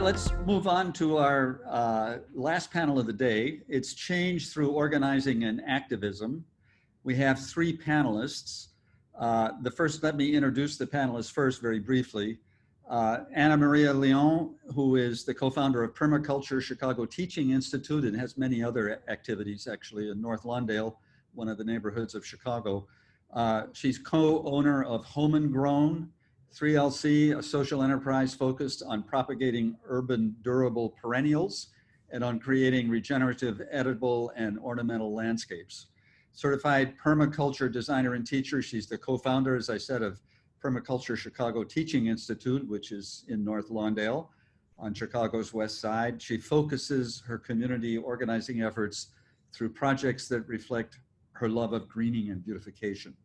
let's move on to our last panel of the day. It's change through organizing and activism. We have three panelists. Let me introduce the panelists first very briefly. Annamaria Leon, who is the co-founder of Permaculture Chicago Teaching Institute and has many other activities actually in North Lawndale, one of the neighborhoods of Chicago. She's co-owner of Home and Grown, 3LC, a social enterprise focused on propagating urban durable perennials and on creating regenerative, edible, and ornamental landscapes. Certified permaculture designer and teacher, she's the co-founder, as I said, of Permaculture Chicago Teaching Institute, which is in North Lawndale on Chicago's west side. She focuses her community organizing efforts through projects that reflect her love of greening and beautification.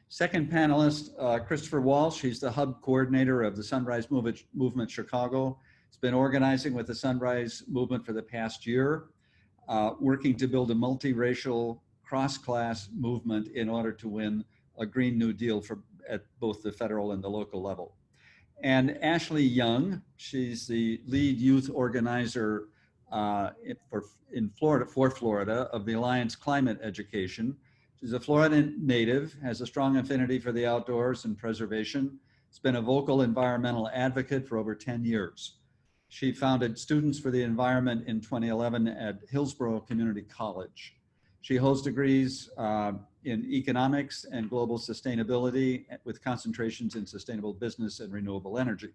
Second panelist, Christopher Walsh. He's the hub coordinator of the Sunrise Movement Chicago. He's been organizing with the Sunrise Movement for the past year, working to build a multiracial, cross-class movement in order to win a Green New Deal at both the federal and the local level. And Ashley Young, she's the lead youth organizer for Florida of the Alliance Climate Education. She's a Florida native, has a strong affinity for the outdoors and preservation. Has been a vocal environmental advocate for over 10 years. She founded Students for the Environment in 2011 at Hillsborough Community College. She holds degrees in economics and global sustainability with concentrations in sustainable business and renewable energy.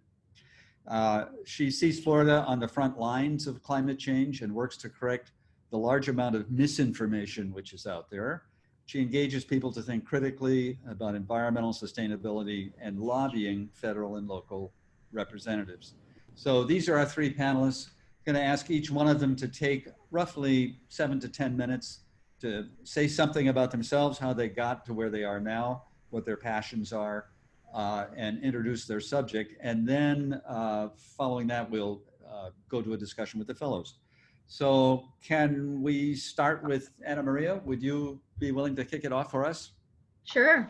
She sees Florida on the front lines of climate change and works to correct the large amount of misinformation which is out there. She engages people to think critically about environmental sustainability and lobbying federal and local representatives. So these are our three panelists. I'm going to ask each one of them to take roughly 7 to 10 minutes to say something about themselves, how they got to where they are now, what their passions are, and introduce their subject. And then following that, we'll go to a discussion with the fellows. So can we start with Annamaria? Would you be willing to kick it off for us? Sure.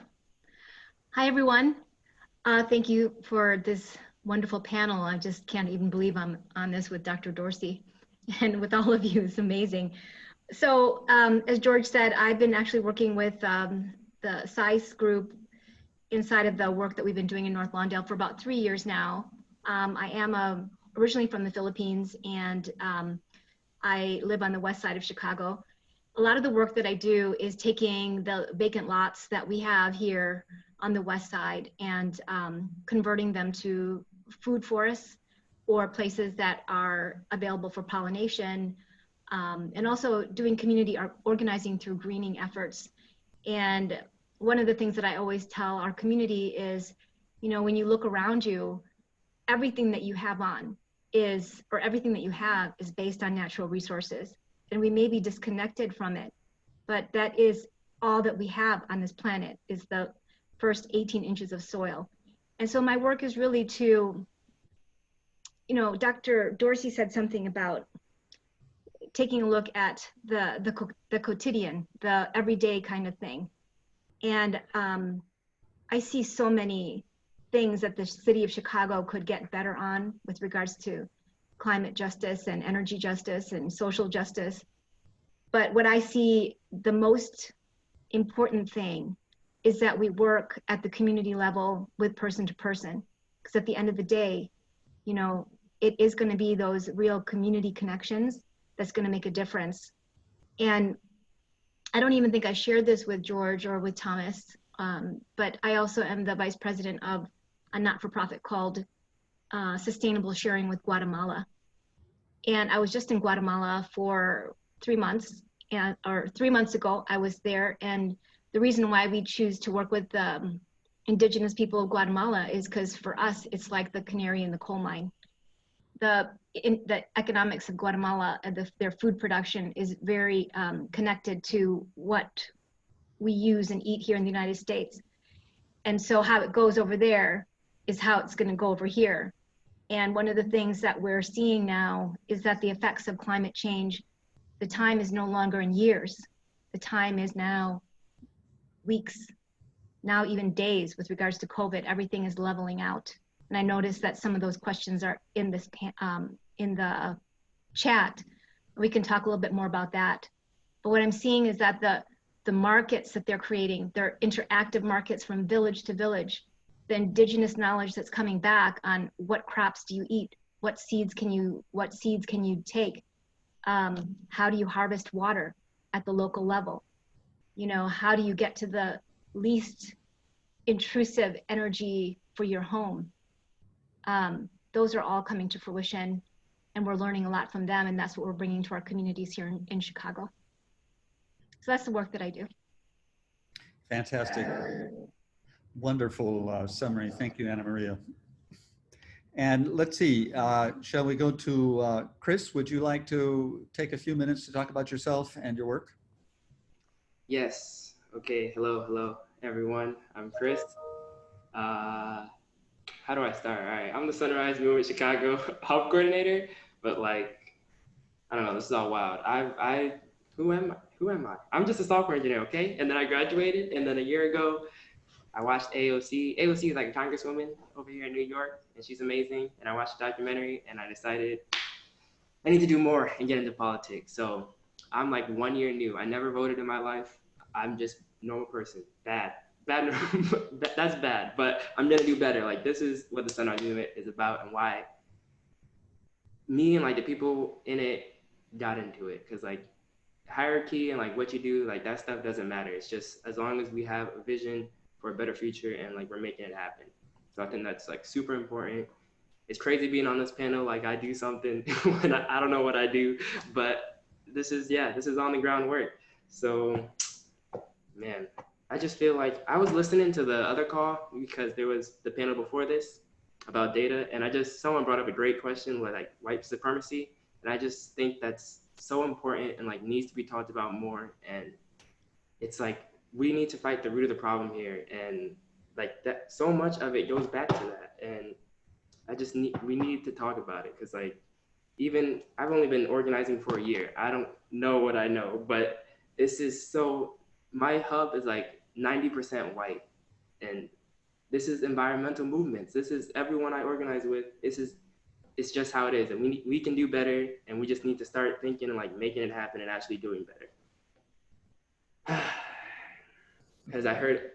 Hi, everyone. Thank you for this wonderful panel. I just can't even believe I'm on this with Dr. Dorsey and with all of you. It's amazing. So as George said, I've been actually working with the SISE group inside of the work that we've been doing in North Lawndale for about 3 years now. I am originally from the Philippines, and I live on the west side of Chicago. A lot of the work that I do is taking the vacant lots that we have here on the west side and converting them to food forests or places that are available for pollination, and also doing community organizing through greening efforts. And one of the things that I always tell our community is, you know, when you look around you, everything that you have everything that you have is based on natural resources. And we may be disconnected from it, but that is all that we have on this planet, is the first 18 inches of soil. And so my work is really to, you know, Dr. Dorsey said something about taking a look at the quotidian, the everyday kind of thing. And I see so many things that the city of Chicago could get better on with regards to climate justice and energy justice and social justice. But what I see the most important thing is that we work at the community level with person to person. Because at the end of the day, you know, it is going to be those real community connections that's going to make a difference. And I don't even think I shared this with George or with Thomas, but I also am the vice president of a not-for-profit called Sustainable Sharing with Guatemala. And I was just in Guatemala for 3 months, or 3 months ago, I was there. And the reason why we choose to work with the indigenous people of Guatemala is because for us, it's like the canary in the coal mine. The economics of Guatemala, their food production is very connected to what we use and eat here in the United States. And so how it goes over there is how it's going to go over here. And one of the things that we're seeing now is that the effects of climate change, the time is no longer in years. The time is now weeks, now even days with regards to COVID. Everything is leveling out. And I noticed that some of those questions are in this in the chat. We can talk a little bit more about that. But what I'm seeing is that the markets that they're creating, they're interactive markets from village to village. The indigenous knowledge that's coming back on what crops do you eat, what seeds can you take, how do you harvest water at the local level, you know, how do you get to the least intrusive energy for your home. Those are all coming to fruition, and we're learning a lot from them, and that's what we're bringing to our communities here in Chicago. So that's the work that I do. Fantastic. Wonderful summary. Thank you, Annamaria. And let's see, shall we go to Chris? Would you like to take a few minutes to talk about yourself and your work? Yes. Okay. Hello, everyone. I'm Chris. How do I start? All right. I'm the Sunrise Movement Chicago Hub Coordinator, but like, I don't know. This is all wild. Who am I? I'm just a software engineer, okay? And then I graduated, and then a year ago, I watched AOC. AOC is like a congresswoman over here in New York, and she's amazing. And I watched a documentary, and I decided I need to do more and get into politics. So I'm like 1 year new. I never voted in my life. I'm just a normal person. Bad. That's bad, but I'm gonna do better. Like, this is what the Sunrise Movement is about and why me and like the people in it got into it. Cause like hierarchy and like what you do, like that stuff doesn't matter. It's just as long as we have a vision for a better future and like we're making it happen. So I think that's like super important. It's crazy being on this panel. Like, I do something when I don't know what I do, but this is on the ground work. So man, I just feel like I was listening to the other call because there was the panel before this about data, and someone brought up a great question with like white supremacy, and I just think that's so important and like needs to be talked about more. And it's like we need to fight the root of the problem here, and like that, so much of it goes back to that. And we need to talk about it, because like, even I've only been organizing for a year. I don't know what I know, but this is so, my hub is like 90% white, and this is environmental movements. This is everyone I organize with. It's just how it is, and we can do better, and we just need to start thinking and like making it happen and actually doing better. Because I heard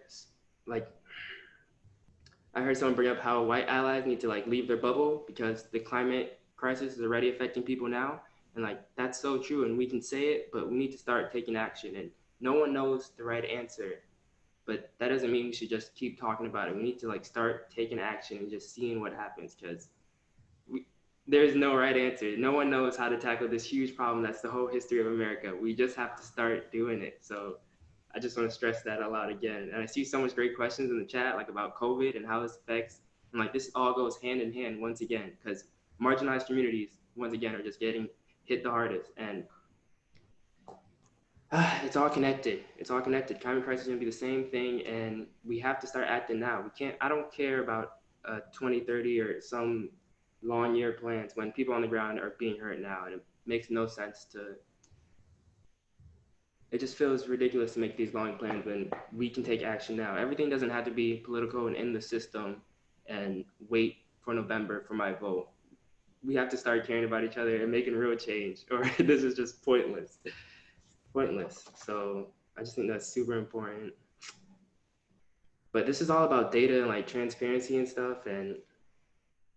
someone bring up how white allies need to like leave their bubble because the climate crisis is already affecting people now, and like that's so true, and we can say it, but we need to start taking action. And no one knows the right answer, but that doesn't mean we should just keep talking about it. We need to like start taking action and just seeing what happens, because there's no right answer. No one knows how to tackle this huge problem that's the whole history of America. We just have to start doing it. So I just want to stress that a lot again. And I see so much great questions in the chat, like about COVID and how this affects, and like this all goes hand in hand once again, because marginalized communities, once again, are just getting hit the hardest. And it's all connected. It's all connected. Climate crisis is gonna be the same thing, and we have to start acting now. I don't care about 2030 or some long year plans when people on the ground are being hurt now, and it makes no sense it just feels ridiculous to make these long plans when we can take action now. Everything doesn't have to be political and in the system and wait for November for my vote. We have to start caring about each other and making real change, or this is just pointless. So I just think that's super important. But this is all about data and like transparency and stuff. And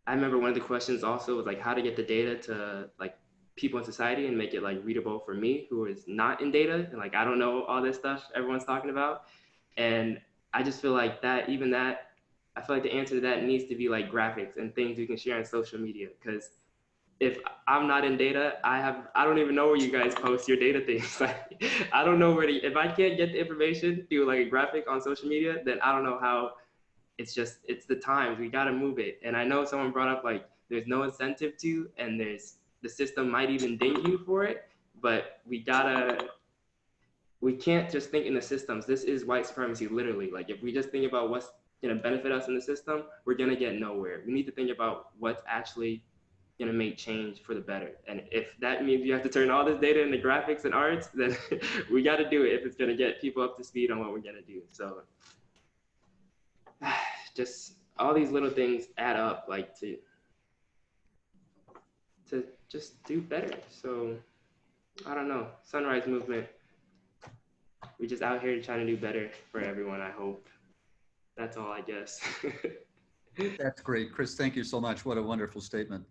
I remember one of the questions also was like how to get the data to like people in society and make it like readable for me, who is not in data, and like I don't know all this stuff everyone's talking about. And I just feel like I feel like the answer to that needs to be like graphics and things we can share on social media, because if I'm not in data, I don't even know where you guys post your data things. Like, I don't know if I can't get the information through like a graphic on social media, then I don't know how. It's the times, we gotta move it. And I know someone brought up like there's no incentive to, and the system might even ding you for it, but we can't just think in the systems. This is white supremacy, literally. Like, if we just think about what's gonna benefit us in the system, we're gonna get nowhere. We need to think about what's actually gonna make change for the better. And if that means you have to turn all this data into graphics and arts, then we gotta do it if it's gonna get people up to speed on what we're gonna do. So just all these little things add up, like to just do better. So I don't know, Sunrise Movement, we just out here trying to do better for everyone, I hope. That's all, I guess. That's great. Chris, thank you so much. What a wonderful statement.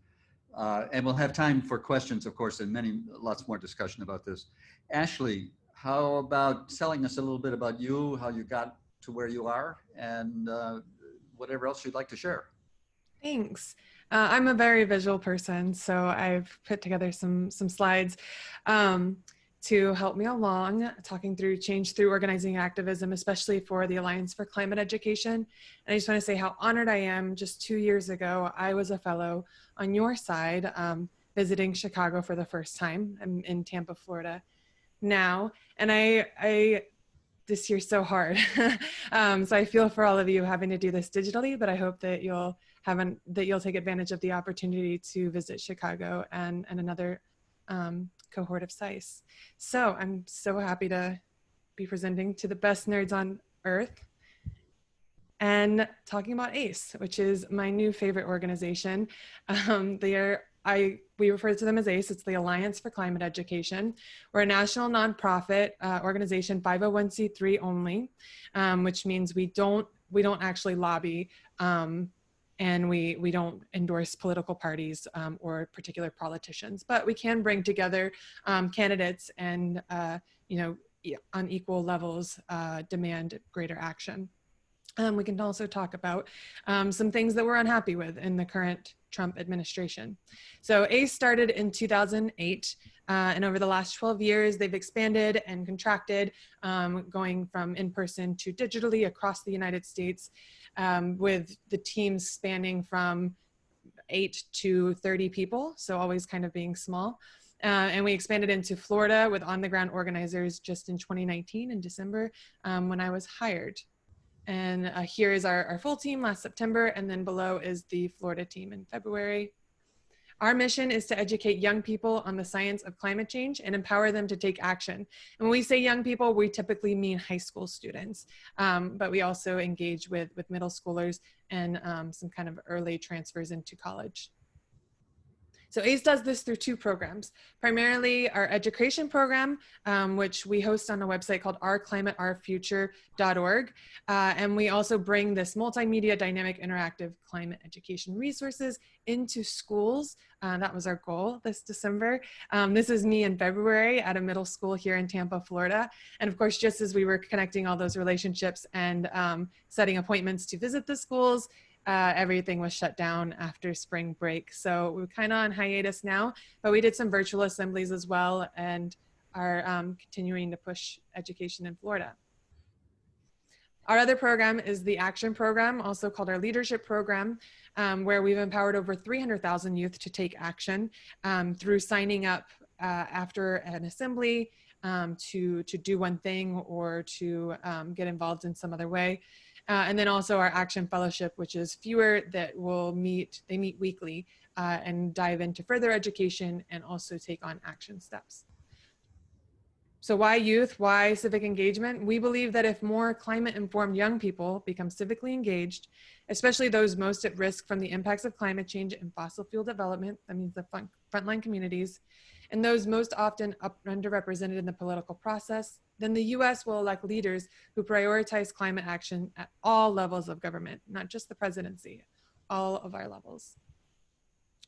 And we'll have time for questions, of course, and lots more discussion about this. Ashley, how about telling us a little bit about you, how you got to where you are, and whatever else you'd like to share? Thanks. I'm a very visual person, so I've put together some slides to help me along, talking through change through organizing activism, especially for the Alliance for Climate Education. And I just want to say how honored I am. Just 2 years ago, I was a fellow on your side, visiting Chicago for the first time. I'm in Tampa, Florida now, and this year's so hard. So I feel for all of you having to do this digitally, but I hope that you'll take advantage of the opportunity to visit Chicago and another cohort of SISE. So I'm so happy to be presenting to the best nerds on earth and talking about ACE, which is my new favorite organization. We refer to them as ACE. It's the Alliance for Climate Education. We're a national nonprofit organization, 501c3 only, which means we don't actually lobby, and we don't endorse political parties or particular politicians, but we can bring together candidates and on equal levels demand greater action. We can also talk about some things that we're unhappy with in the current Trump administration. So ACE started in 2008, and over the last 12 years, they've expanded and contracted, going from in-person to digitally across the United States, with the teams spanning from 8 to 30 people, so always kind of being small. And we expanded into Florida with on-the-ground organizers just in 2019 in December, when I was hired. And here is our full team last September, and then below is the Florida team in February. Our mission is to educate young people on the science of climate change and empower them to take action. And when we say young people, we typically mean high school students, but we also engage with middle schoolers and some kind of early transfers into college. So ACE does this through 2 programs, primarily our education program, which we host on a website called ourclimateourfuture.org. And we also bring this multimedia dynamic interactive climate education resources into schools. That was our goal this December. This is me in February at a middle school here in Tampa, Florida. And of course, just as we were connecting all those relationships and setting appointments to visit the schools, everything was shut down after spring break. So we're kind of on hiatus now, but we did some virtual assemblies as well and are continuing to push education in Florida. Our other program is the Action Program, also called our Leadership Program, where we've empowered over 300,000 youth to take action through signing up after an assembly to do one thing or to get involved in some other way. And then also our Action Fellowship, which is fewer that will meet weekly and dive into further education and also take on action steps. So why youth? Why civic engagement? We believe that if more climate-informed young people become civically engaged, especially those most at risk from the impacts of climate change and fossil fuel development, that means the frontline communities, and those most often underrepresented in the political process, then the US will elect leaders who prioritize climate action at all levels of government, not just the presidency, all of our levels.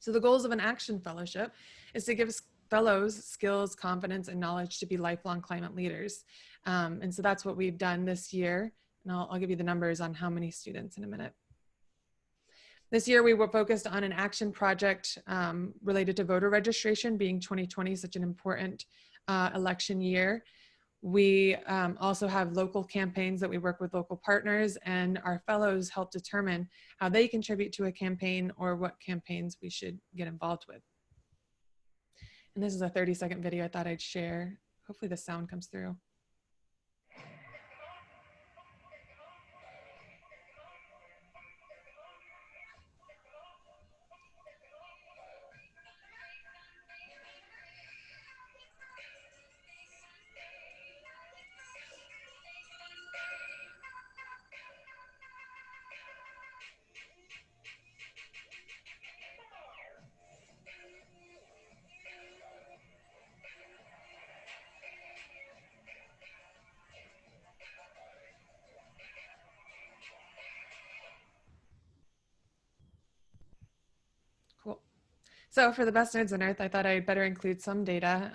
So the goals of an Action Fellowship is to give fellows skills, confidence, and knowledge to be lifelong climate leaders. And so that's what we've done this year. And I'll give you the numbers on how many students in a minute. This year, we were focused on an action project related to voter registration, being 2020 such an important election year. We also have local campaigns that we work with local partners, and our fellows help determine how they contribute to a campaign or what campaigns we should get involved with. And this is a 30-second video I thought I'd share. Hopefully the sound comes through. So for the best nerds on earth, I thought I'd better include some data.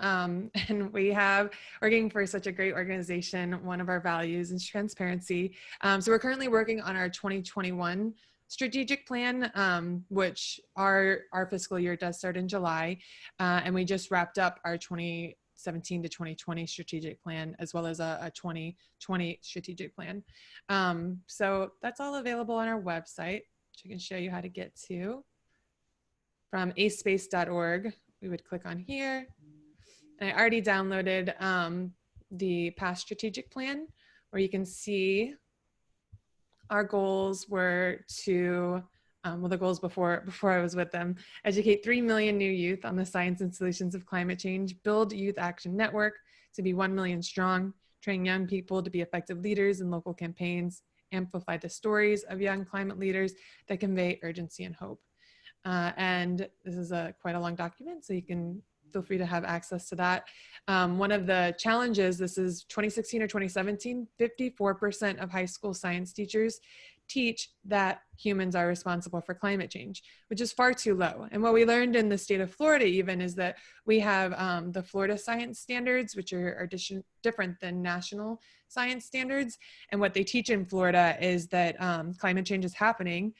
And we have, working for such a great organization, one of our values is transparency. So we're currently working on our 2021 strategic plan, which our fiscal year does start in July. And we just wrapped up our 2017 to 2020 strategic plan, as well as a 2020 strategic plan. So that's all available on our website, which I can show you how to get to. From acespace.org, we would click on here. And I already downloaded the past strategic plan, where you can see our goals were to, well, the goals before I was with them: educate 3 million new youth on the science and solutions of climate change, build youth action network to be 1 million strong, train young people to be effective leaders in local campaigns, amplify the stories of young climate leaders that convey urgency and hope. And this is quite a long document, so you can feel free to have access to that. One of the challenges, this is 2016 or 2017, 54% of high school science teachers teach that humans are responsible for climate change, which is far too low. And what we learned in the state of Florida even is that we have the Florida science standards, which are different than national science standards. And what they teach in Florida is that climate change is happening.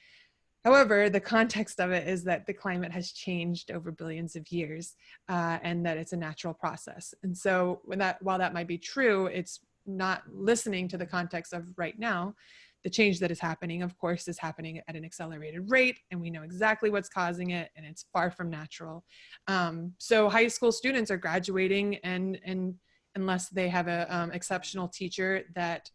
However, the context of it is that the climate has changed over billions of years, and that it's a natural process. And so while that might be true, it's not listening to the context of right now. The change that is happening, of course, is happening at an accelerated rate, and we know exactly what's causing it, and it's far from natural. So high school students are graduating, and unless they have an exceptional teacher that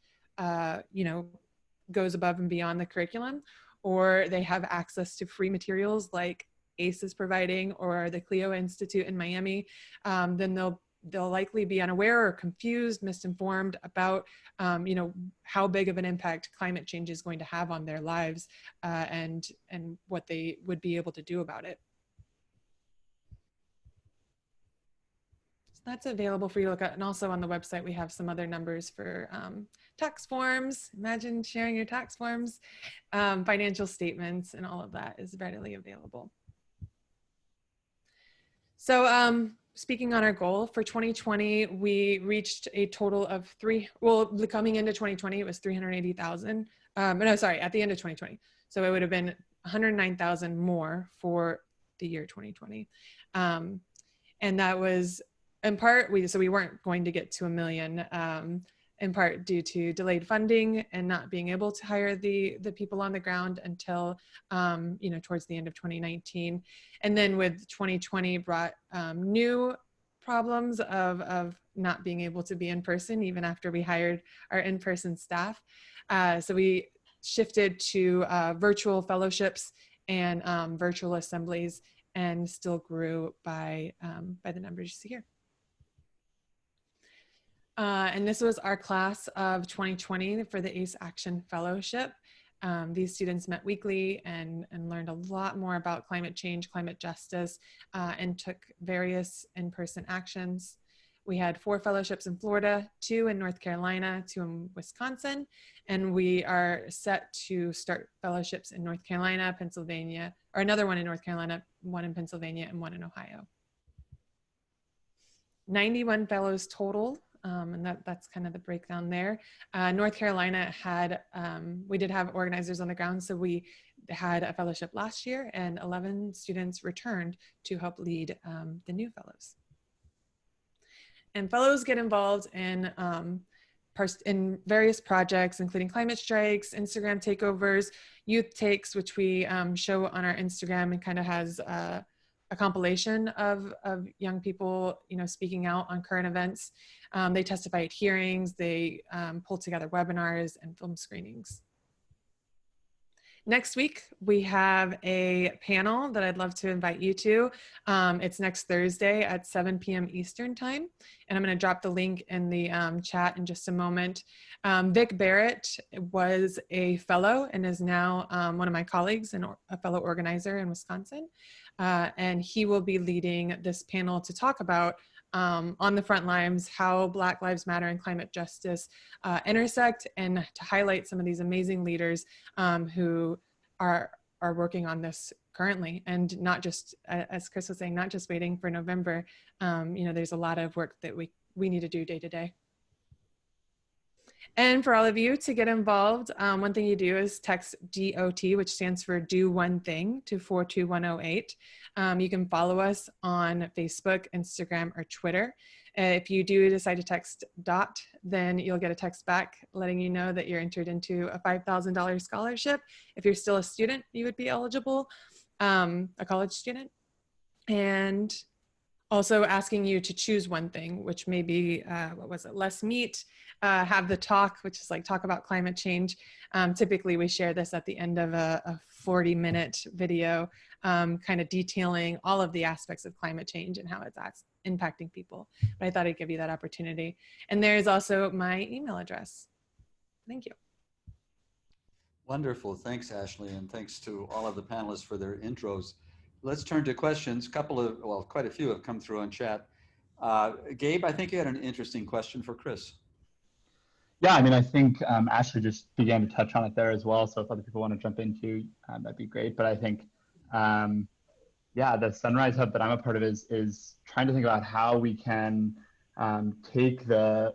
goes above and beyond the curriculum, or they have access to free materials like ACE is providing, or the Clio Institute in Miami, then they'll likely be unaware or confused, misinformed about how big of an impact climate change is going to have on their lives, and what they would be able to do about it. So that's available for you to look at. And also on the website, we have some other numbers for tax forms. Imagine sharing your tax forms, financial statements, and all of that is readily available. So speaking on our goal for 2020, we reached a total of coming into 2020, it was 380,000. No, sorry, at the end of 2020. So it would have been 109,000 more for the year 2020. And that was in part, we weren't going to get to 1 million, in part due to delayed funding and not being able to hire the people on the ground until towards the end of 2019. And then with 2020 brought new problems of not being able to be in person even after we hired our in-person staff. So we shifted to virtual fellowships and virtual assemblies, and still grew by the numbers you see here. And this was our class of 2020 for the ACE Action Fellowship. These students met weekly and learned a lot more about climate change, climate justice, and took various in-person actions. We had 4 fellowships in Florida, 2 in North Carolina, 2 in Wisconsin, and we are set to start fellowships in North Carolina, Pennsylvania, or another one in North Carolina, 1 in Pennsylvania, and 1 in Ohio. 91 fellows total. And that's kind of the breakdown there. North Carolina had, we did have organizers on the ground, so we had a fellowship last year, and 11 students returned to help lead the new fellows. And fellows get involved in various projects, including climate strikes, Instagram takeovers, youth takes, which we show on our Instagram, and kind of has a compilation of young people, speaking out on current events. They testify at hearings, they pull together webinars and film screenings. Next week, we have a panel that I'd love to invite you to. It's next Thursday at 7 p.m. Eastern time. And I'm gonna drop the link in the chat in just a moment. Vic Barrett was a fellow and is now one of my colleagues and a fellow organizer in Wisconsin. And he will be leading this panel to talk about on the front lines how Black Lives Matter and climate justice intersect, and to highlight some of these amazing leaders who are are working on this currently, and not just, as Chris was saying, not just waiting for November. There's a lot of work that we need to do day to day. And for all of you to get involved, one thing you do is text DOT, which stands for Do One Thing, to 42108. You can follow us on Facebook, Instagram, or Twitter. If you do decide to text DOT, then you'll get a text back letting you know that you're entered into a $5,000 scholarship. If you're still a student, you would be eligible, a college student. And also asking you to choose one thing, which may be, less meat, have the talk, which is like talk about climate change. Typically we share this at the end of a 40-minute video, kind of detailing all of the aspects of climate change and how it's impacting people. But I thought I'd give you that opportunity. And there's also my email address. Thank you. Wonderful, thanks Ashley, and thanks to all of the panelists for their intros. Let's turn to questions. Quite a few have come through on chat. Gabe, I think you had an interesting question for Chris. Yeah, I mean, I think Ashley just began to touch on it there as well. So if other people want to jump into, that'd be great. But I think, yeah, the Sunrise Hub that I'm a part of is trying to think about how we can take the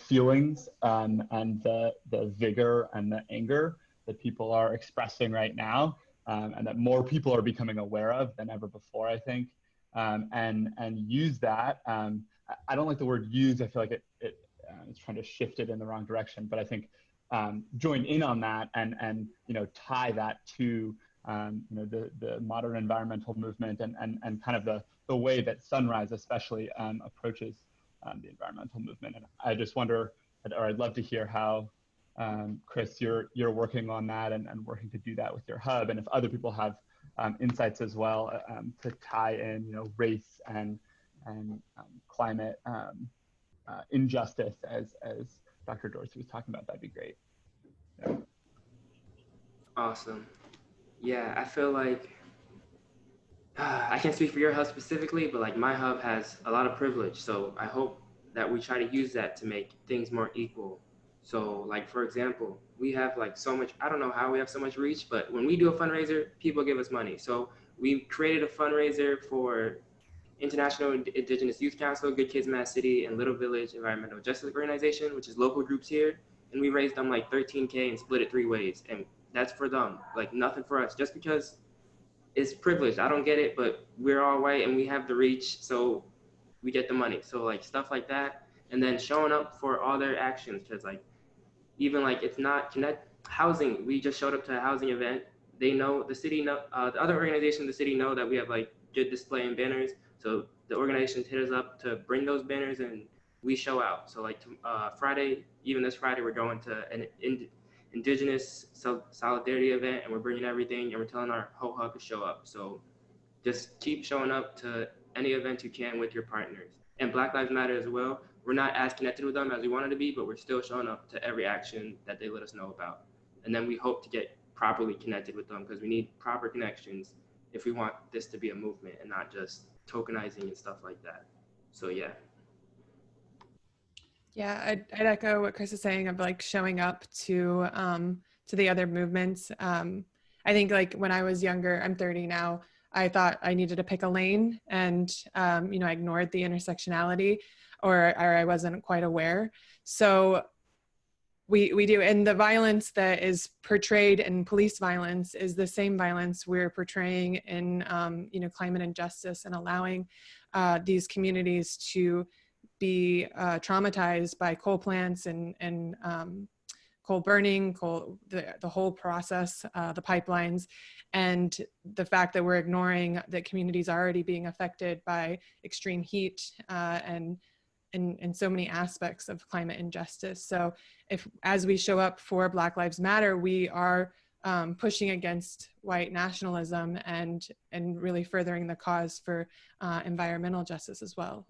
feelings and the vigor and the anger that people are expressing right now, and that more people are becoming aware of than ever before, I think, and use that. I don't like the word use. I feel like it's trying to shift it in the wrong direction, but I think join in on that and tie that to the modern environmental movement and kind of the way that Sunrise especially approaches the environmental movement. And I just wonder, or I'd love to hear how, Chris, you're working on that and working to do that with your hub, and if other people have insights as well to tie in, race and climate injustice as Dr. Dorsey was talking about, that'd be great. Yeah. Awesome. Yeah, I feel like I can't speak for your hub specifically, but like my hub has a lot of privilege. So I hope that we try to use that to make things more equal. So like, for example, we have like so much, I don't know how we have so much reach, but when we do a fundraiser, people give us money. So we created a fundraiser for International Indigenous Youth Council, Good Kids Mad City, and Little Village Environmental Justice Organization, which is local groups here. And we raised them like 13K and split it 3 ways. And that's for them, like nothing for us, just because it's privileged. I don't get it, but we're all white and we have the reach, so we get the money. So like stuff like that. And then showing up for all their actions, because like, even like it's not connect housing. We just showed up to a housing event. They know, the city know, the other organizations in the city know that we have like good display and banners. So the organizations hit us up to bring those banners and we show out. So like Friday, even this Friday, we're going to an Indigenous Solidarity event and we're bringing everything and we're telling our whole hub to show up. So just keep showing up to any event you can with your partners. And Black Lives Matter as well. We're not as connected with them as we wanted to be, but we're still showing up to every action that they let us know about. And then we hope to get properly connected with them because we need proper connections if we want this to be a movement and not just tokenizing and stuff like that. So yeah. Yeah, I'd echo what Chris is saying of like showing up to the other movements. I think like when I was younger, I'm 30 now, I thought I needed to pick a lane and, I ignored the intersectionality or I wasn't quite aware. So we do, and the violence that is portrayed in police violence is the same violence we're portraying in, climate injustice and allowing these communities to be traumatized by coal plants and coal burning, the whole process, the pipelines, and the fact that we're ignoring that communities are already being affected by extreme heat and so many aspects of climate injustice. So as we show up for Black Lives Matter, we are pushing against white nationalism and really furthering the cause for environmental justice as well.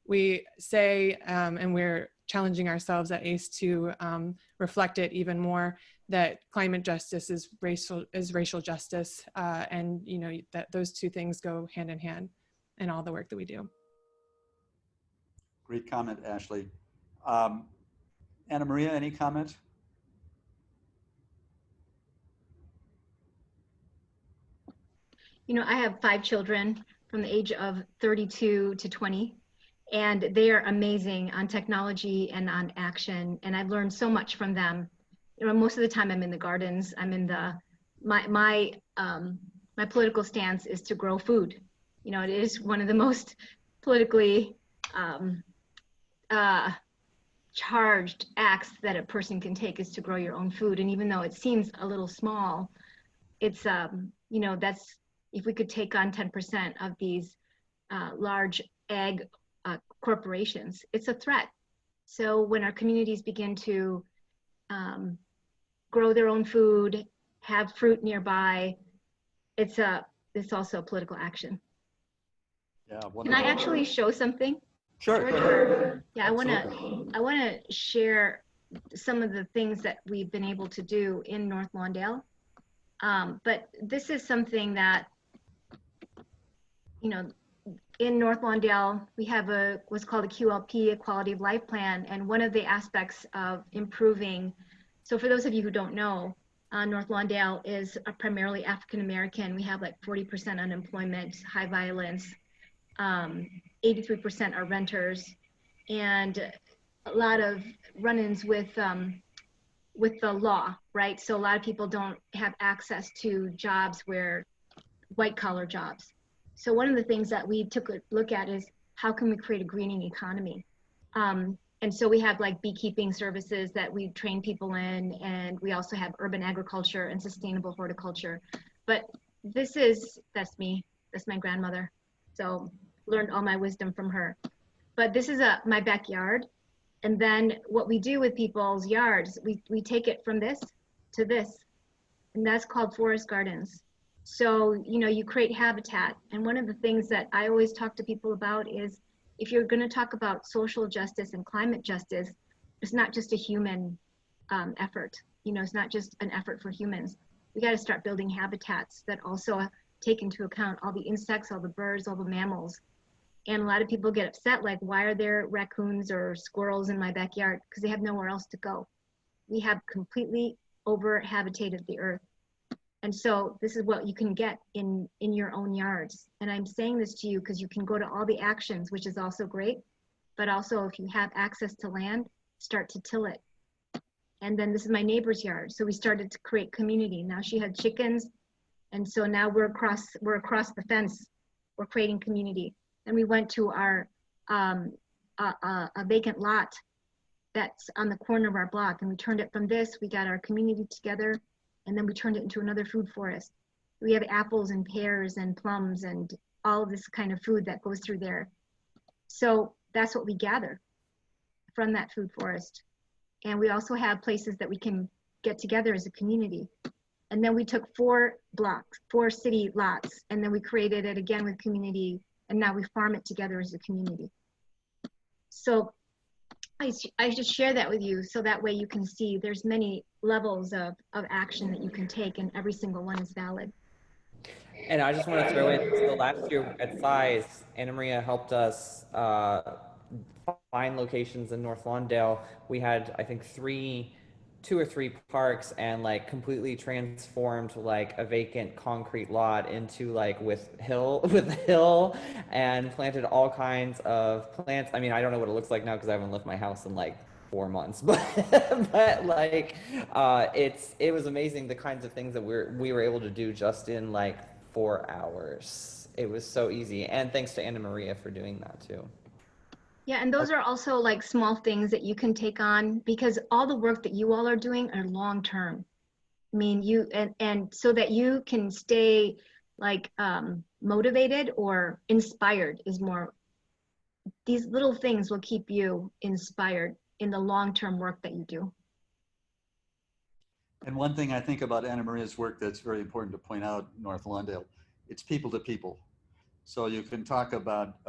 We say, and we're challenging ourselves at ACE to reflect it even more, that climate justice is racial justice, and that those two things go hand in hand in all the work that we do. Great comment, Ashley. Annamaria, any comment? You know, I have 5 children from the age of 32 to 20, and they are amazing on technology and on action. And I've learned so much from them. You know, most of the time I'm in the gardens. I'm in the, my political stance is to grow food. You know, it is one of the most politically charged acts that a person can take, is to grow your own food. And even though it seems a little small, it's, you know, that's, if we could take on 10% of these large ag corporations, it's a threat. So when our communities begin to grow their own food, have fruit nearby, it's also a political action. Yeah. Can I actually show something? Sure. George? Yeah, Absolutely. I wanna share some of the things that we've been able to do in North Lawndale. But this is something that, you know, in North Lawndale, we have what's called a QLP, a quality of life plan. And one of the aspects of improving, so for those of you who don't know, North Lawndale is primarily African-American. We have like 40% unemployment, high violence, 83% are renters, and a lot of run-ins with the law, right? So a lot of people don't have access to jobs where white-collar jobs. So one of the things that we took a look at is how can we create a greening economy? And so we have like beekeeping services that we train people in, and we also have urban agriculture and sustainable horticulture. But that's me, that's my grandmother. So learned all my wisdom from her. But this is my backyard. And then what we do with people's yards, we take it from this to this, and that's called forest gardens. So, you know, you create habitat. And one of the things that I always talk to people about is, if you're going to talk about social justice and climate justice, it's not just a human effort. You know, it's not just an effort for humans. We got to start building habitats that also take into account all the insects, all the birds, all the mammals. And a lot of people get upset, like, why are there raccoons or squirrels in my backyard? Because they have nowhere else to go. We have completely over-habitated the earth. And so this is what you can get in your own yards. And I'm saying this to you because you can go to all the actions, which is also great. But also, if you have access to land, start to till it. And then this is my neighbor's yard. So we started to create community. Now she had chickens. And so now we're across the fence. We're creating community. And we went to our a vacant lot that's on the corner of our block, and we turned it from this. We got our community together, and then we turned it into another food forest. We have apples and pears and plums and all of this kind of food that goes through there. So that's what we gather from that food forest. And we also have places that we can get together as a community. And then we took 4 city lots, and then we created it again with community. And now we farm it together as a community. So I just share that with you, so that way you can see there's many levels of action that you can take, and every single one is valid. And I just want to throw in, so last year at SISE, Annamaria helped us find locations in North Lawndale. We had, I think, 2 or 3 parks, and like completely transformed like a vacant concrete lot into like with hill and planted all kinds of plants. I mean, I don't know what it looks like now because I haven't left my house in like 4 months, but like it was amazing the kinds of things that we were able to do just in like 4 hours. It was so easy, and thanks to Annamaria for doing that too. Yeah, and those are also like small things that you can take on, because all the work that you all are doing are long term. I mean, and so that you can stay like motivated or inspired is more, these little things will keep you inspired in the long-term work that you do. And one thing I think about Annamaria's work that's very important to point out, North Lawndale, it's people to people. So you can talk about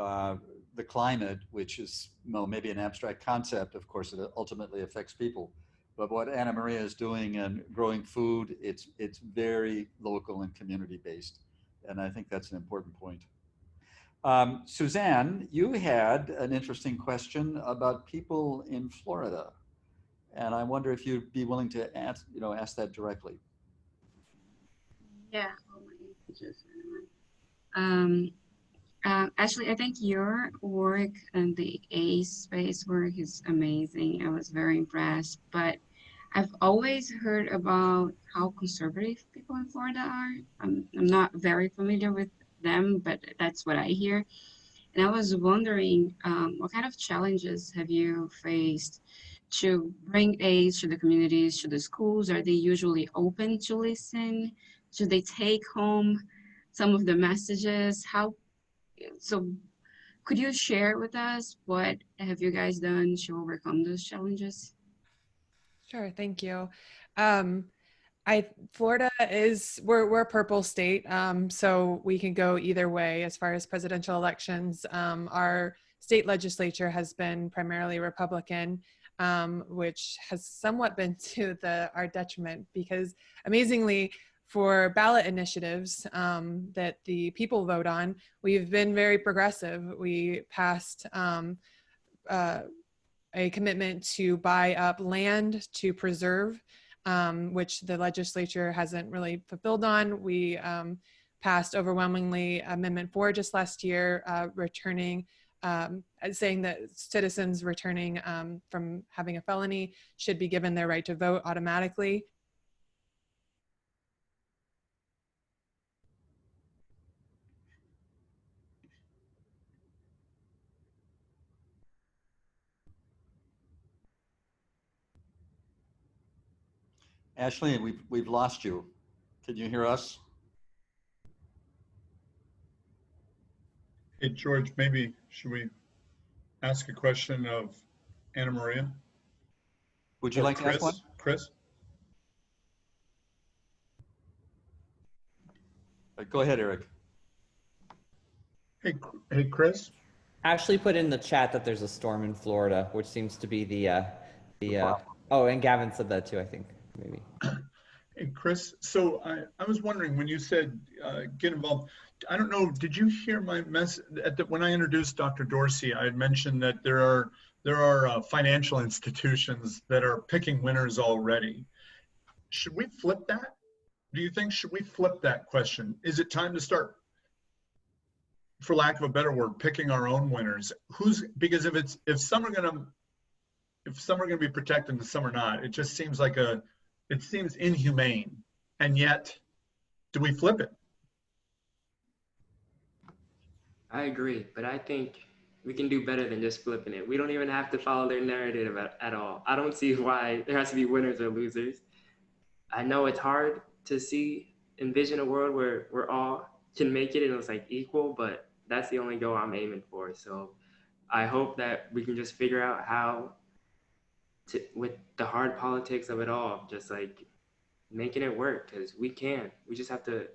the climate, which is, well, maybe an abstract concept. Of course, it ultimately affects people. But what Annamaria is doing and growing food, it's very local and community based. And I think that's an important point. Suzanne, you had an interesting question about people in Florida. And I wonder if you'd be willing to ask that directly. Yeah, all my images. Ashley, I think your work and the ACE space work is amazing. I was very impressed, but I've always heard about how conservative people in Florida are. I'm not very familiar with them, but that's what I hear. And I was wondering, what kind of challenges have you faced to bring ACE to the communities, to the schools? Are they usually open to listen? Should they take home some of the messages? So could you share with us what have you guys done to overcome those challenges? Sure, thank you. Florida is, we're a purple state, so we can go either way as far as presidential elections. Our state legislature has been primarily Republican, which has somewhat been to our detriment, because amazingly, for ballot initiatives that the people vote on, we've been very progressive. We passed a commitment to buy up land to preserve, which the legislature hasn't really fulfilled on. We passed overwhelmingly Amendment 4 just last year, saying that citizens returning from having a felony should be given their right to vote automatically. Ashley, we've lost you. Can you hear us? Hey, George, maybe should we ask a question of Annamaria? Would you like to ask one? Chris? Go ahead, Eric. Hey, Chris? Ashley put in the chat that there's a storm in Florida, which seems to be oh, and Gavin said that too, I think, maybe. Hey, Chris, so I was wondering when you said get involved, I don't know, did you hear my message? When I introduced Dr. Dorsey, I had mentioned that there are financial institutions that are picking winners already. Should we flip that? Do you think, should we flip that question? Is it time to start, for lack of a better word, picking our own winners? Because if some are gonna be protected and some are not, it just seems like it seems inhumane. And yet, do we flip it? I agree, but I think we can do better than just flipping it. We don't even have to follow their narrative at all. I don't see why there has to be winners or losers. I know it's hard to envision a world where we're all can make it and it's like equal, but that's the only goal I'm aiming for. So I hope that we can just figure out how to, with the hard politics of it all, just like making it work, because we can. We just have to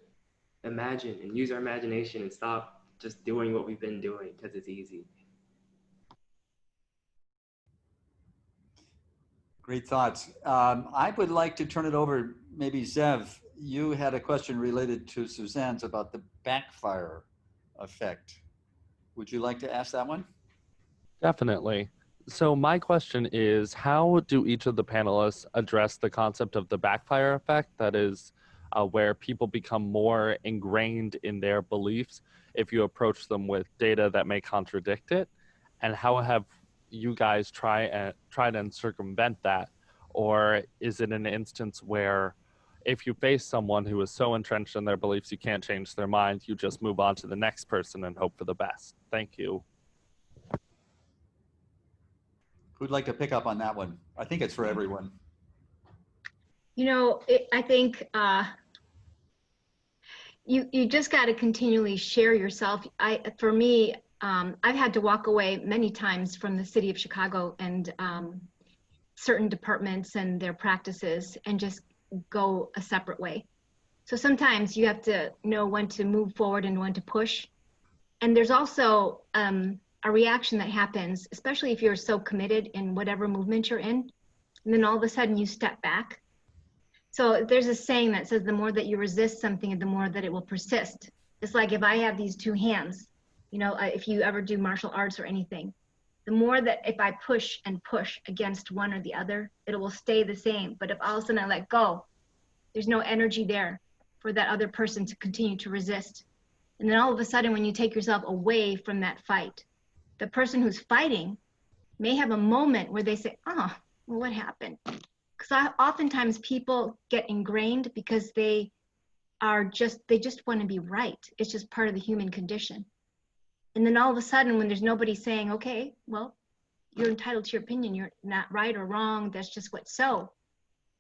imagine and use our imagination and stop just doing what we've been doing because it's easy. Great thoughts. I would like to turn it over, maybe Zev, you had a question related to Suzanne's about the backfire effect. Would you like to ask that one? Definitely. So my question is, how do each of the panelists address the concept of the backfire effect? That is where people become more ingrained in their beliefs if you approach them with data that may contradict it. And how have you guys tried and circumvent that? Or is it an instance where if you face someone who is so entrenched in their beliefs you can't change their mind, you just move on to the next person and hope for the best? Thank you. Who'd like to pick up on that one? I think it's for everyone. You know, I think you just got to continually share yourself. For me, I've had to walk away many times from the city of Chicago and certain departments and their practices and just go a separate way. So sometimes you have to know when to move forward and when to push. And there's also a reaction that happens, especially if you're so committed in whatever movement you're in, and then all of a sudden you step back. So there's a saying that says the more that you resist something, the more that it will persist. It's like if I have these two hands, you know, if you ever do martial arts or anything, the more that if I push and push against one or the other, it will stay the same. But if all of a sudden I let go, there's no energy there for that other person to continue to resist. And then all of a sudden, when you take yourself away from that fight, the person who's fighting may have a moment where they say, oh, well, what happened? Because oftentimes people get ingrained because they just want to be right. It's just part of the human condition. And then all of a sudden, when there's nobody saying, okay, well, you're entitled to your opinion, you're not right or wrong, that's just what's so,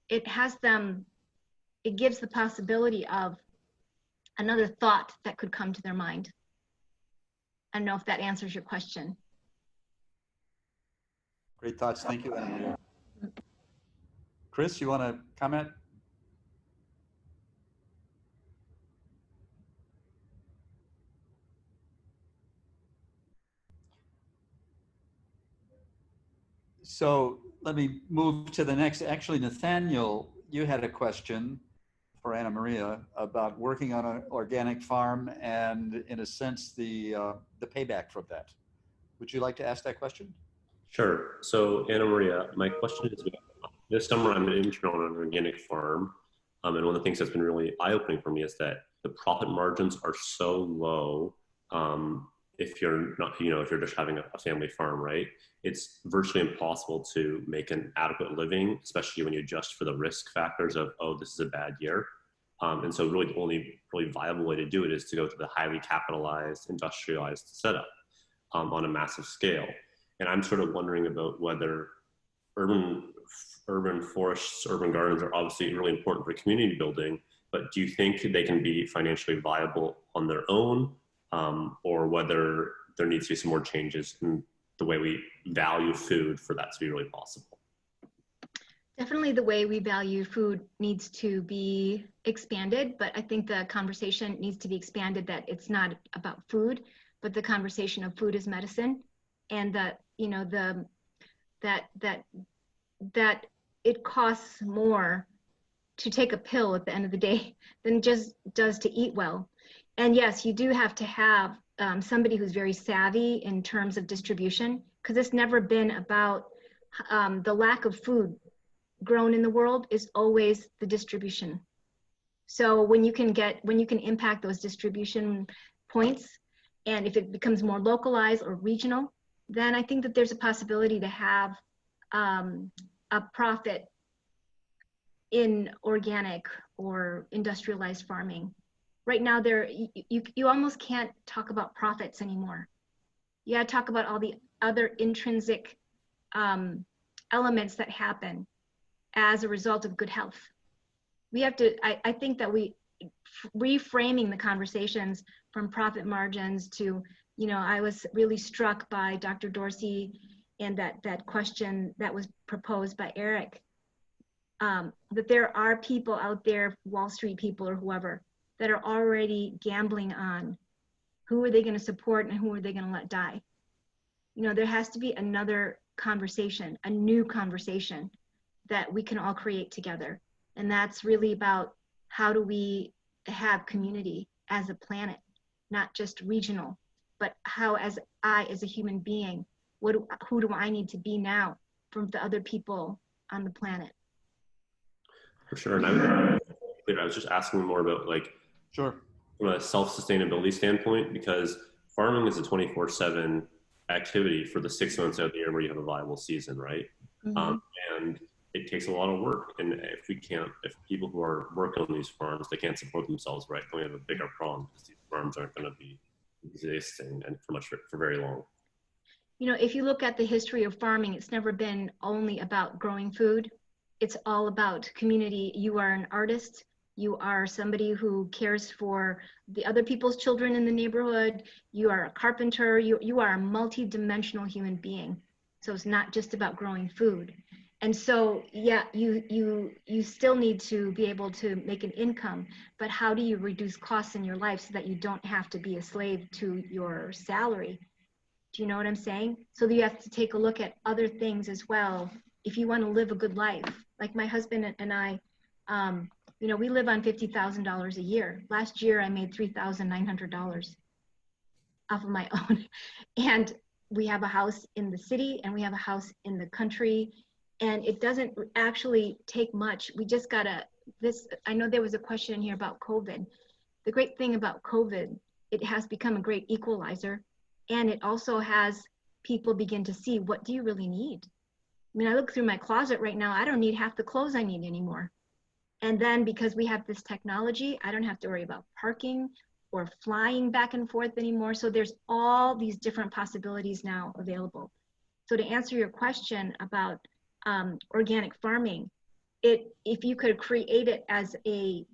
it gives the possibility of another thought that could come to their mind. I don't know if that answers your question. Great thoughts. Thank you, Annamaria. Chris, you want to comment? So let me move to the next. Actually, Nathaniel, you had a question for Annamaria about working on an organic farm and, in a sense, the payback from that. Would you like to ask that question? Sure. So Annamaria, my question is, this summer I'm an intern on an organic farm. And one of the things that's been really eye-opening for me is that the profit margins are so low. If you're not, if you're just having a family farm, right? It's virtually impossible to make an adequate living, especially when you adjust for the risk factors of, oh, this is a bad year. And so really the only really viable way to do it is to go to the highly capitalized, industrialized setup on a massive scale. And I'm sort of wondering about whether urban forests, urban gardens are obviously really important for community building, but do you think they can be financially viable on their own, or whether there needs to be some more changes in the way we value food for that to be really possible? Definitely the way we value food needs to be expanded, but I think the conversation needs to be expanded that it's not about food, but the conversation of food as medicine, and that, that it costs more to take a pill at the end of the day than it just does to eat well. And yes, you do have to have somebody who's very savvy in terms of distribution, because it's never been about the lack of food grown in the world is always the distribution. So when you can impact those distribution points, and if it becomes more localized or regional, then I think that there's a possibility to have a profit in organic or industrialized farming. Right now, you almost can't talk about profits anymore. You gotta talk about all the other intrinsic elements that happen as a result of good health. We have to, I think that reframing the conversations from profit margins to, I was really struck by Dr. Dorsey and that question that was proposed by Eric, that there are people out there, Wall Street people or whoever, that are already gambling on who are they going to support and who are they going to let die. There has to be another conversation, a new conversation that we can all create together. And that's really about how do we have community as a planet, not just regional, but how as a human being, who do I need to be now from the other people on the planet? For sure. And I was just asking more about sure, from a self-sustainability standpoint, because farming is a 24/7 activity for the 6 months out of the year where you have a viable season, right? Mm-hmm. And it takes a lot of work. And if people who are working on these farms, they can't support themselves, right, then we have a bigger problem because these farms aren't going to be existing and for very long. If you look at the history of farming, it's never been only about growing food. It's all about community. You are an artist. You are somebody who cares for the other people's children in the neighborhood. You are a carpenter. You are a multi-dimensional human being. So it's not just about growing food. And so, yeah, you still need to be able to make an income, but how do you reduce costs in your life so that you don't have to be a slave to your salary? Do you know what I'm saying? So you have to take a look at other things as well if you want to live a good life. Like my husband and I, we live on $50,000 a year. Last year, I made $3,900 off of my own. And we have a house in the city and we have a house in the country. And it doesn't actually take much. We just gotta, I know there was a question in here about COVID. The great thing about COVID it has become a great equalizer. And it also has people begin to see, what do you really need? I mean, I look through my closet right now, I don't need half the clothes I need anymore. And then because we have this technology, I don't have to worry about parking or flying back and forth anymore. So there's all these different possibilities now available. So to answer your question about organic farming, if you could create it as a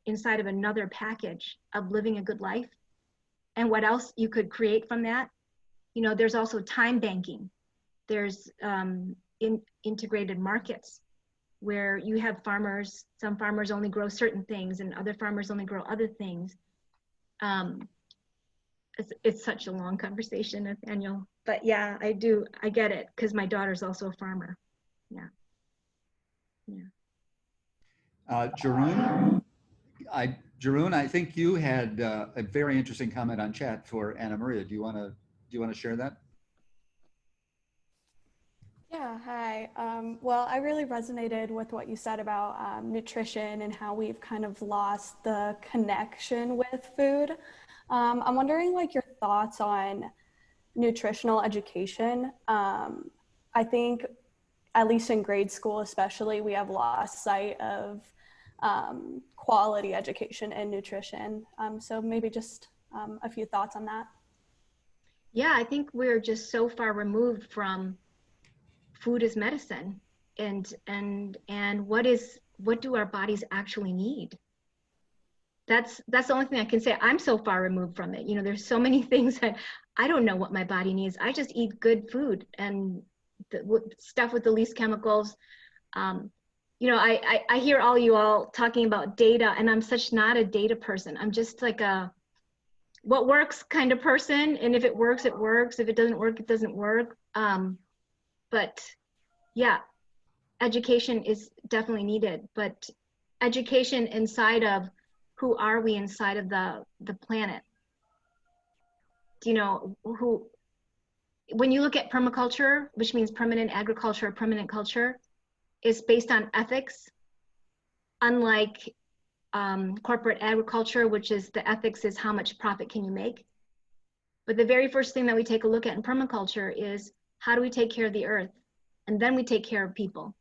inside of another package of living a good life, and what else you could create from that, you know, there's also time banking. There's integrated markets where you have farmers, some farmers only grow certain things and other farmers only grow other things. It's such a long conversation, Nathaniel, but yeah, I get it, because my daughter's also a farmer. Yeah. Jeroen, I think you had a very interesting comment on chat for Annamaria. Do you want to share that? Yeah, hi. Well, I really resonated with what you said about nutrition and how we've kind of lost the connection with food. I'm wondering, like, your thoughts on nutritional education. I think, at least in grade school especially, we have lost sight of quality education in nutrition. So maybe just a few thoughts on that. Yeah, I think we're just so far removed from food as medicine, and what do our bodies actually need? That's the only thing I can say. I'm so far removed from it. You know, there's so many things that I don't know what my body needs. I just eat good food and stuff with the least chemicals. You know, I hear all you all talking about data, and I'm such not a data person. I'm just like a what works kind of person, and if it works, it works. If it doesn't work, it doesn't work. But yeah, education is definitely needed, but education inside of who are we inside of the planet? You know, when you look at permaculture, which means permanent agriculture or permanent culture, is based on ethics, unlike corporate agriculture, which is the ethics is how much profit can you make. But the very first thing that we take a look at in permaculture is how do we take care of the earth? And then we take care of people.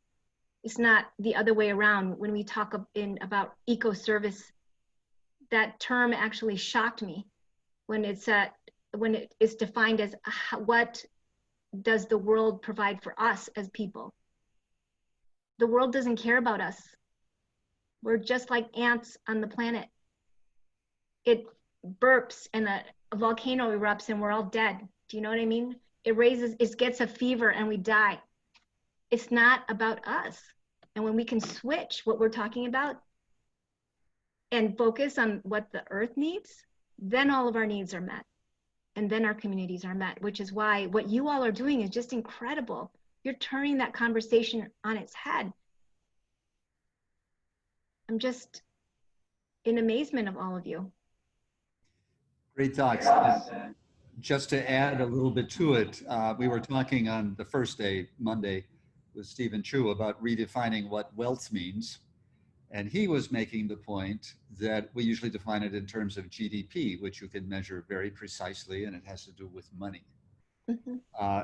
It's not the other way around. When we talk about eco-service, that term actually shocked me when it is defined as what does the world provide for us as people. The world doesn't care about us. We're just like ants on the planet. It burps and a volcano erupts and we're all dead. Do you know what I mean? It gets a fever and we die. It's not about us. And when we can switch what we're talking about and focus on what the earth needs, then all of our needs are met. And then our communities are met, which is why what you all are doing is just incredible. You're turning that conversation on its head. I'm just in amazement of all of you. Great thoughts. Just to add a little bit to it, we were talking on the first day, Monday, with Stephen Chu about redefining what wealth means. And he was making the point that we usually define it in terms of GDP, which you can measure very precisely, and it has to do with money. Mm-hmm.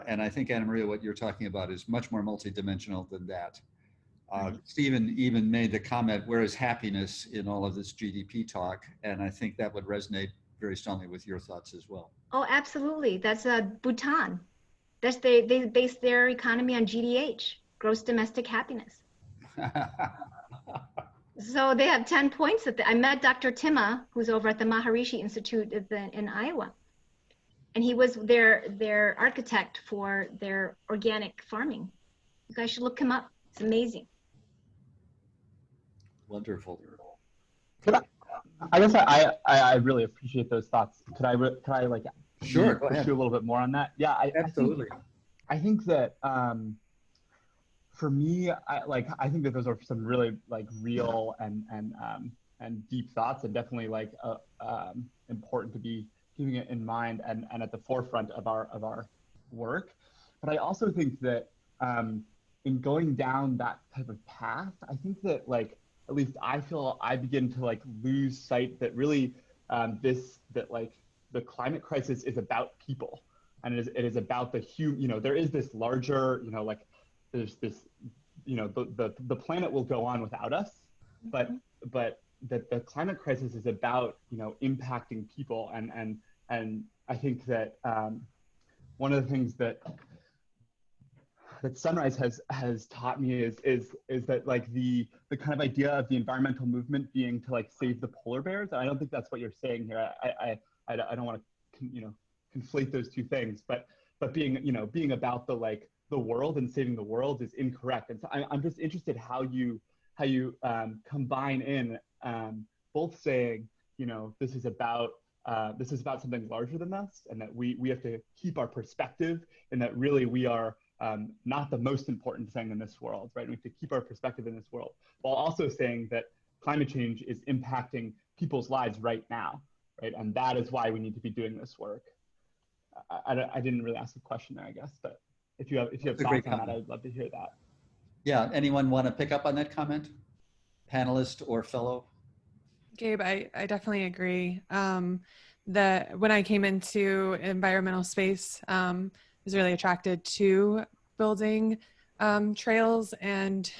And I think, Annamaria, what you're talking about is much more multidimensional than that. Stephen even made the comment, where is happiness in all of this GDP talk? And I think that would resonate very strongly with your thoughts as well. Oh, absolutely. That's Bhutan. They base their economy on GDH, gross domestic happiness. So they have 10 points. I met Dr. Timma, who's over at the Maharishi Institute in Iowa. And he was their architect for their organic farming. You guys should look him up. It's amazing. Wonderful. I guess I really appreciate those thoughts. Could I like sure push you a little bit more on that? Yeah, absolutely. I think that for me, I think that those are some really like real and deep thoughts, and definitely like important to be keeping it in mind and at the forefront of our work. But I also think that in going down that type of path, I think that like, at least I feel I begin to like lose sight that really that like the climate crisis is about people, and it is about the there is this larger, like there's this, the planet will go on without us, but that the climate crisis is about, impacting people. And I think that one of the things that Sunrise has taught me is that like the kind of idea of the environmental movement being to like save the polar bears. And I don't think that's what you're saying here. I don't want to, conflate those two things, but being about the world and saving the world is incorrect. And so I'm just interested how you combine in both saying, this is about something larger than us, and that we have to keep our perspective, and that really we are not the most important thing in this world, right? And we have to keep our perspective in this world, while also saying that climate change is impacting people's lives right now, right? And that is why we need to be doing this work. I didn't really ask a question there, I guess, but if you have thoughts on that, I'd love to hear that. Yeah, anyone want to pick up on that comment? Panelist or fellow? Gabe, I definitely agree. That when I came into environmental space, I was really attracted to building trails and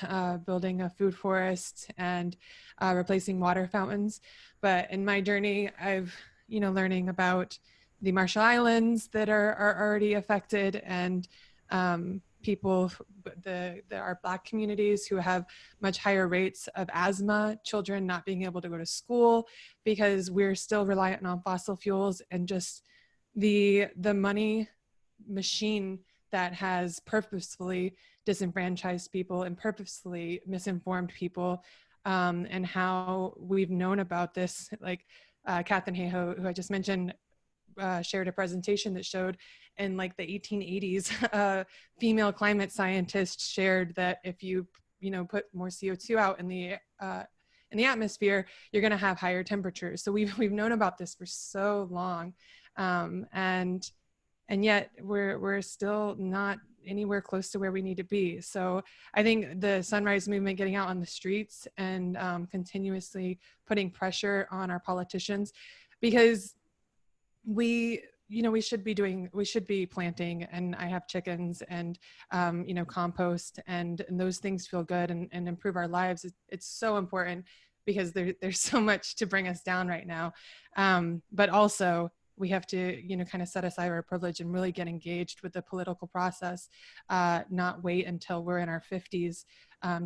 building a food forest and replacing water fountains. But in my journey, I've, learning about the Marshall Islands that are already affected, and people, there are Black communities who have much higher rates of asthma, children not being able to go to school because we're still reliant on fossil fuels, and just the money machine that has purposefully disenfranchised people and purposefully misinformed people, and how we've known about this. Like Catherine Hayhoe, who I just mentioned, shared a presentation that showed in like the 1880s, female climate scientists shared that if you put more CO2 out in the atmosphere, you're going to have higher temperatures. So we've known about this for so long, and yet we're still not anywhere close to where we need to be. So I think the Sunrise movement, getting out on the streets and continuously putting pressure on our politicians, because we should be planting, and I have chickens, and compost, and those things feel good and improve our lives. It's so important, because there's so much to bring us down right now, but also we have to kind of set aside our privilege and really get engaged with the political process, not wait until we're in our 50s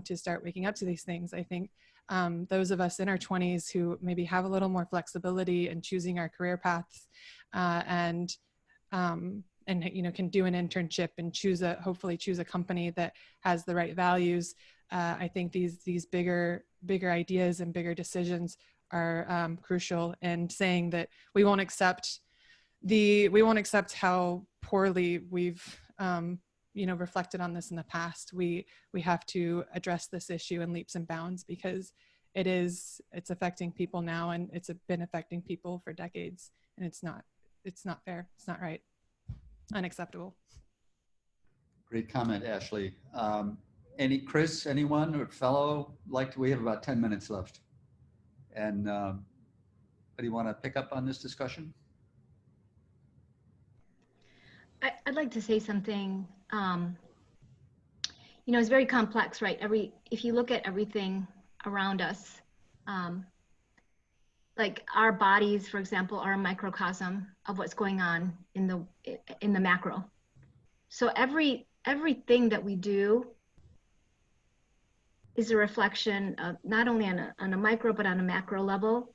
to start waking up to these things. I think those of us in our 20s who maybe have a little more flexibility in choosing our career paths, and can do an internship and hopefully choose a company that has the right values. I think these bigger ideas and bigger decisions are crucial, and saying that we won't accept how poorly we've reflected on this in the past. We have to address this issue in leaps and bounds, because it's affecting people now, and it's been affecting people for decades, and it's not fair. It's not right. Unacceptable. Great comment, Ashley. Chris, anyone or fellow we have about 10 minutes left. And do you want to pick up on this discussion? I'd like to say something. It's very complex, right? If you look at everything around us, like our bodies, for example, are a microcosm of what's going on in the macro. So everything that we do is a reflection of not only on a micro, but on a macro level.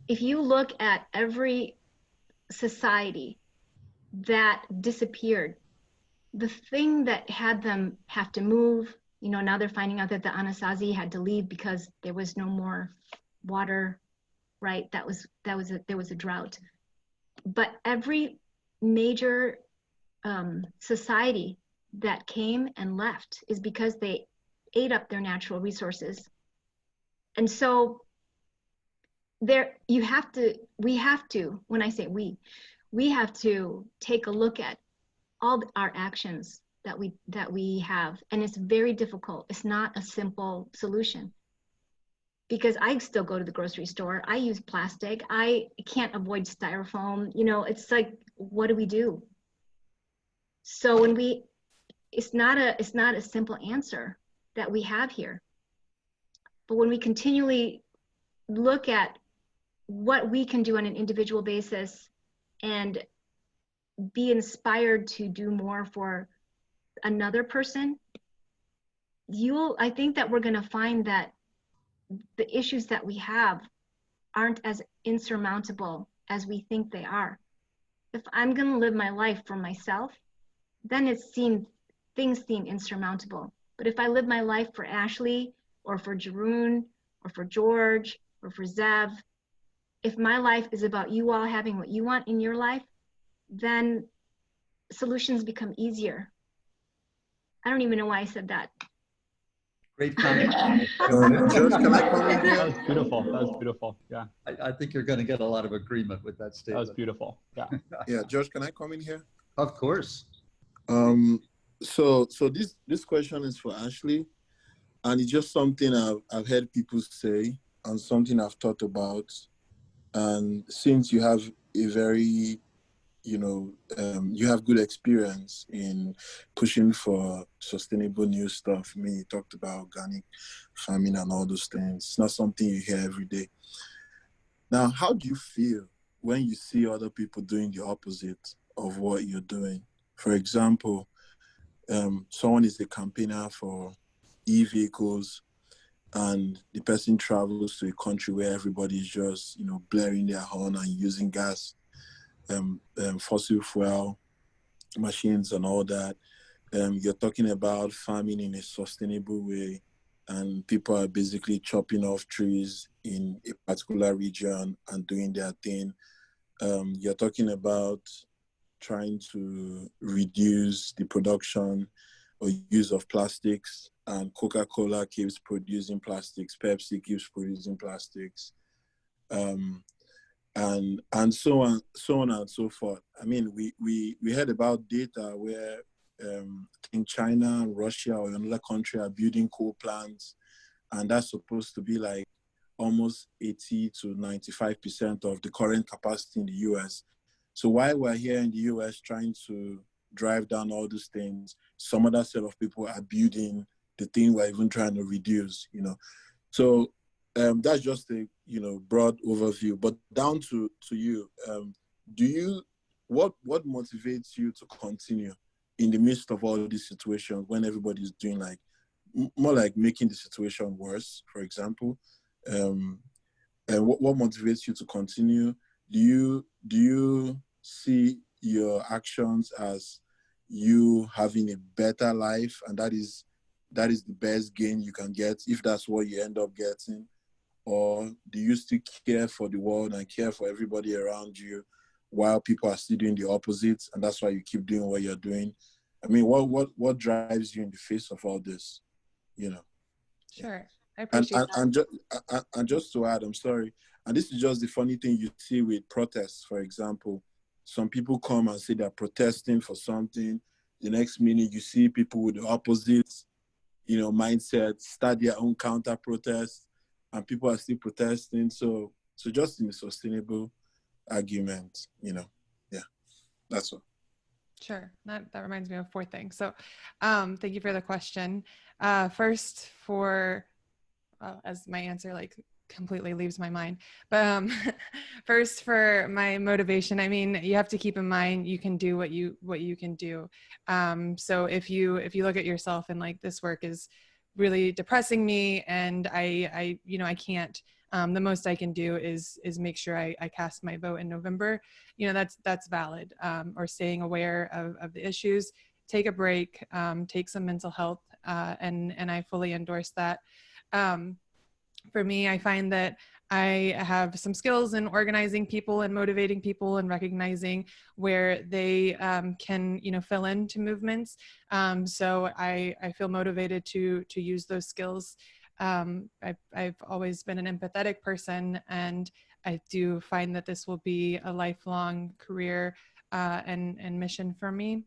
If you look at every society that disappeared, the thing that had them have to move, now they're finding out that the Anasazi had to leave because there was no more water, right? There was a drought. But every major society that came and left is because they ate up their natural resources. And so we have to, when I say we have to take a look at all our actions that we have, and it's very difficult. It's not a simple solution. because I still go to the grocery store. I use plastic. I can't avoid styrofoam. You know, it's like, what do we do? So when it's not a simple answer that we have here. But when we continually look at what we can do on an individual basis and be inspired to do more for another person, I think that we're going to find that the issues that we have aren't as insurmountable as we think they are. If I'm going to live my life for myself, then things seem insurmountable. But if I live my life for Ashley or for Jeroen or for George or for Zev, if my life is about you all having what you want in your life, then solutions become easier. I don't even know why I said that. Great comment. George, can I come in here? That was beautiful. That was beautiful. Yeah. I think you're going to get a lot of agreement with that That statement. was beautiful. Yeah. Yeah, George, can I come in here? Of course. So this question is for Ashley, and it's just something I've heard people say and something I've thought about. And since you have a very, you have good experience in pushing for sustainable new stuff. I mean, you talked about organic farming and all those things. It's not something you hear every day. Now, how do you feel when you see other people doing the opposite of what you're doing? For example, someone is a campaigner for e-vehicles, and the person travels to a country where everybody is just, blaring their horn and using gas, fossil fuel machines and all that. You're talking about farming in a sustainable way, and people are basically chopping off trees in a particular region and doing their thing. You're talking about trying to reduce the production or use of plastics, and Coca-Cola keeps producing plastics, Pepsi keeps producing plastics, and so on and so forth. I mean, we heard about data where in China and Russia or another country are building coal plants, and that's supposed to be like almost 80 to 95% of the current capacity in the US. So while we're here in the US trying to drive down all these things, some other set of people are building the thing we're even trying to reduce, So that's just a broad overview. But down to you, what motivates you to continue in the midst of all these situations when everybody's doing like more like making the situation worse, for example? And what motivates you to continue? Do you see your actions as you having a better life, and that is the best gain you can get if that's what you end up getting? Or do you still care for the world and care for everybody around you while people are still doing the opposite, and that's why you keep doing what you're doing? I mean, what drives you in the face of all this? Sure. I appreciate that. And just to add, I'm sorry, and this is just the funny thing you see with protests, for example. Some people come and say they're protesting for something. The next minute, you see people with the opposite, mindset start their own counter protest, and people are still protesting. So just in a sustainable argument, yeah, that's all. Sure. That reminds me of 4 things. So thank you for the question. First, as my answer completely leaves my mind, but first, for my motivation, I mean, you have to keep in mind you can do what you can do. So if you look at yourself and this work is really depressing me, and I can't, the most I can do is make sure I cast my vote in November. That's valid. Or staying aware of the issues. Take a break. Take some mental health, and I fully endorse that. For me, I find that I have some skills in organizing people and motivating people and recognizing where they can, fill into movements. So I feel motivated to use those skills. I've always been an empathetic person, and I do find that this will be a lifelong career and mission for me.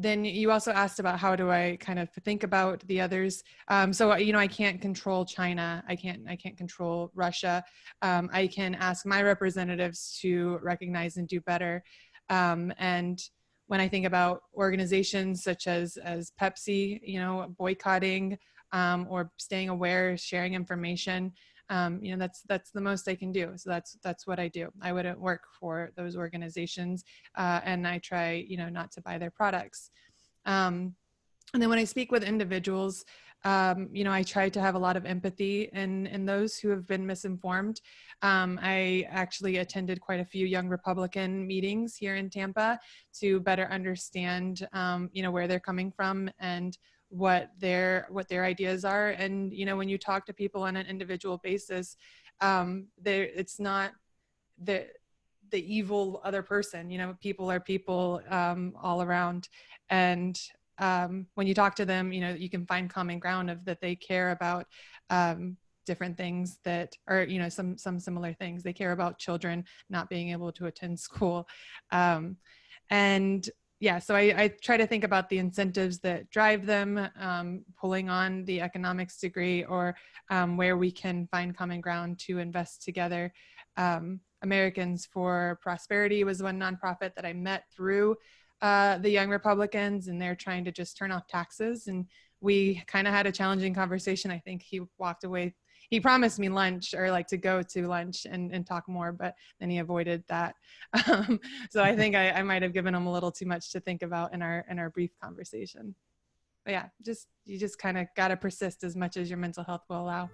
then you also asked about how do I kind of think about the others. So, you know, I can't control China. I can't control Russia. I can ask my representatives to recognize and do better. And when I think about organizations such as Pepsi, you know, boycotting or staying aware, sharing information, you know, that's the most I can do. So that's what I do. I wouldn't work for those organizations, and I try, you know, not to buy their products. And then when I speak with individuals, you know, I try to have a lot of empathy in those who have been misinformed. I actually attended quite a few young Republican meetings here in Tampa to better understand, you know, where they're coming from and what their ideas are. And, you know, when you talk to people on an individual basis, it's not the evil other person, you know, people are people all around. And when you talk to them, you know, you can find common ground of that they care about different things that are, you know, some similar things. They care about children not being able to attend school. And yeah, so I try to think about the incentives that drive them, pulling on the economics degree, or where we can find common ground to invest together. Americans for Prosperity was one nonprofit that I met through the Young Republicans, and they're trying to just turn off taxes. And we kind of had a challenging conversation. I think he walked away. He promised me lunch, or like to go to lunch and talk more, but then he avoided that. So I think I might have given him a little too much to think about in our brief conversation. But yeah, you just kind of got to persist as much as your mental health will allow.